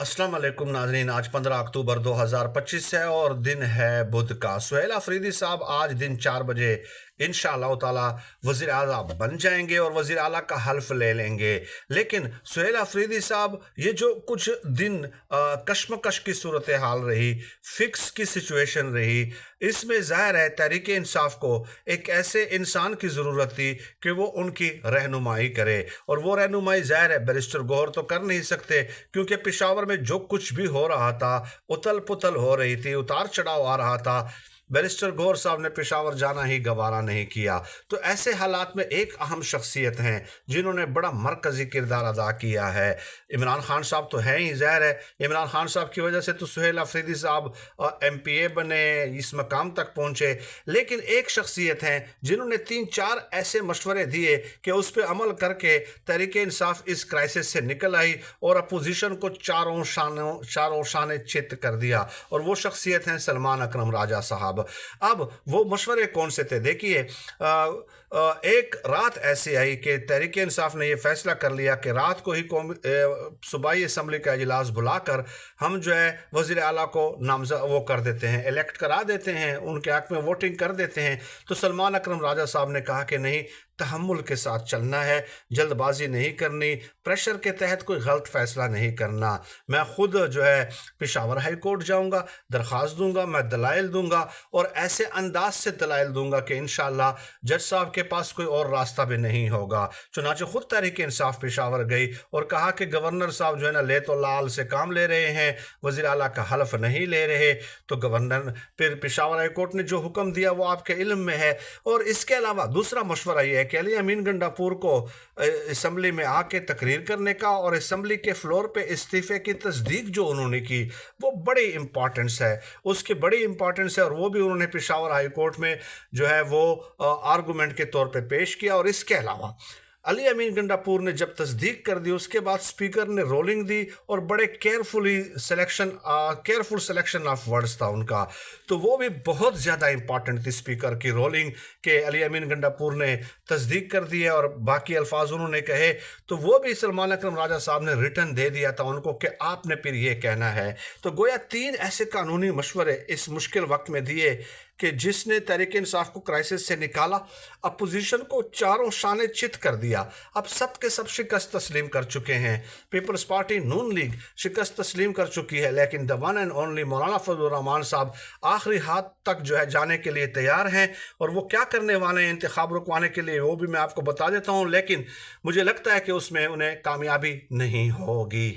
अस्सलाम वालेकुम नाज़रीन। आज 15 अक्टूबर 2025 है और दिन है बुध का। सुहेल अफरीदी साहब आज दिन 4 बजे इंशाअल्लाह ताला वज़ीर आज़म बन जाएंगे और वज़ीर आला का हल्फ ले लेंगे। लेकिन सुहेल अफरीदी साहब ये जो कुछ दिन कशमकश की सूरत हाल रही, फिक्स की सिचुएशन रही, इसमें ज़ाहिर है तहरीक इंसाफ को एक ऐसे इंसान की ज़रूरत थी कि वो उनकी रहनुमाई करे। और वो रहनुमाई ज़ाहिर है बैरिस्टर गौहर तो कर नहीं सकते, क्योंकि पेशावर में जो कुछ भी हो रहा था, उथल पुथल हो रही थी, उतार चढ़ाव आ रहा था, बैरिस्टर गौहर साहब ने पेशावर जाना ही गवारा नहीं किया। तो ऐसे हालात में एक अहम शख्सियत हैं जिन्होंने बड़ा मरकज़ी किरदार अदा किया है। इमरान खान साहब तो हैं ही, ज़ाहिर है इमरान खान साहब की वजह से तो सुहेल अफरीदी साहब MPA बने, इस मकाम तक पहुँचे। लेकिन एक शख्सियत हैं जिन्होंने 3-4 ऐसे मशवरे दिए कि उस पर अमल करके तहरीक इंसाफ इस क्राइसिस से निकल आई और अपोजिशन को चारों शाने चित कर दिया। और वो शख्सियत हैं सलमान अकरम राजा साहब। अब वो मशवरे कौन से थे? देखिए, एक रात ऐसी आई कि तहरीक इंसाफ ने यह फैसला कर लिया कि रात को ही सूबाई असम्बली का इजलास बुलाकर हम जो है वज़ीर आला को नामज़द वो कर देते हैं, इलेक्ट करा देते हैं, उनके हक़ में वोटिंग कर देते हैं। तो सलमान अकरम राजा साहब ने कहा कि नहीं, तहम्मुल के साथ चलना है, जल्दबाजी नहीं करनी, प्रेशर के तहत कोई गलत फैसला नहीं करना। मैं खुद जो है पेशावर हाई कोर्ट जाऊंगा, दरख्वास्त दूंगा, मैं दलाइल दूंगा और ऐसे अंदाज से दलाइल दूंगा कि इंशाअल्लाह जज साहब के पास कोई और रास्ता भी नहीं होगा। चुनांचे खुद तहरीक इंसाफ पेशावर गई और कहा कि गवर्नर साहब जो है ना, ले तो लाल से काम ले रहे हैं, वज़ीर आला का हल्फ नहीं ले रहे। तो गवर्नर फिर पेशावर हाई कोर्ट ने जो हुक्म दिया वो आपके इल्म में है। और इसके अलावा दूसरा मशवरा ये है कि अली अमीन गंडापुर को असम्बली में आके तकरीर करने का और असम्बली के फ्लोर पे इस्तीफे की तस्दीक जो उन्होंने की, वो बड़ी इंपॉर्टेंस है, उसकी बड़ी इंपॉर्टेंस है। और वो भी उन्होंने पेशावर हाई कोर्ट में जो है वो आर्गूमेंट के तौर पे पेश किया। और इसके अलावा अली अमीन गंडापुर ने जब तस्दीक कर दी, उसके बाद स्पीकर ने रोलिंग दी और बड़े केयरफुल सिलेक्शन ऑफ वर्ड्स था उनका। तो वो भी बहुत ज़्यादा इंपॉर्टेंट थी स्पीकर की रोलिंग, के अली अमीन गंडापुर ने तस्दीक कर दी है और बाकी अल्फाज उन्होंने कहे। तो वो भी सलमान अकरम राजा साहब ने रिटर्न दे दिया था उनको कि आपने फिर ये कहना है। तो गोया 3 ऐसे कानूनी मशवरे इस मुश्किल वक्त में दिए कि जिसने तहरीक इंसाफ को क्राइसिस से निकाला, अपोजिशन को चारों शाने चित कर दिया। अब सब के सब शिकस्त तस्लीम कर चुके हैं। पीपल्स पार्टी नून लीग शिकस्त तस्लीम कर चुकी है, लेकिन द वन एंड ओनली मौलाना फजलुर रहमान साहब आखिरी हाथ तक जो है जाने के लिए तैयार हैं। और वो क्या करने वाले हैं इंतखाब रुकवाने के लिए, वो भी मैं आपको बता देता हूँ, लेकिन मुझे लगता है कि उसमें उन्हें कामयाबी नहीं होगी।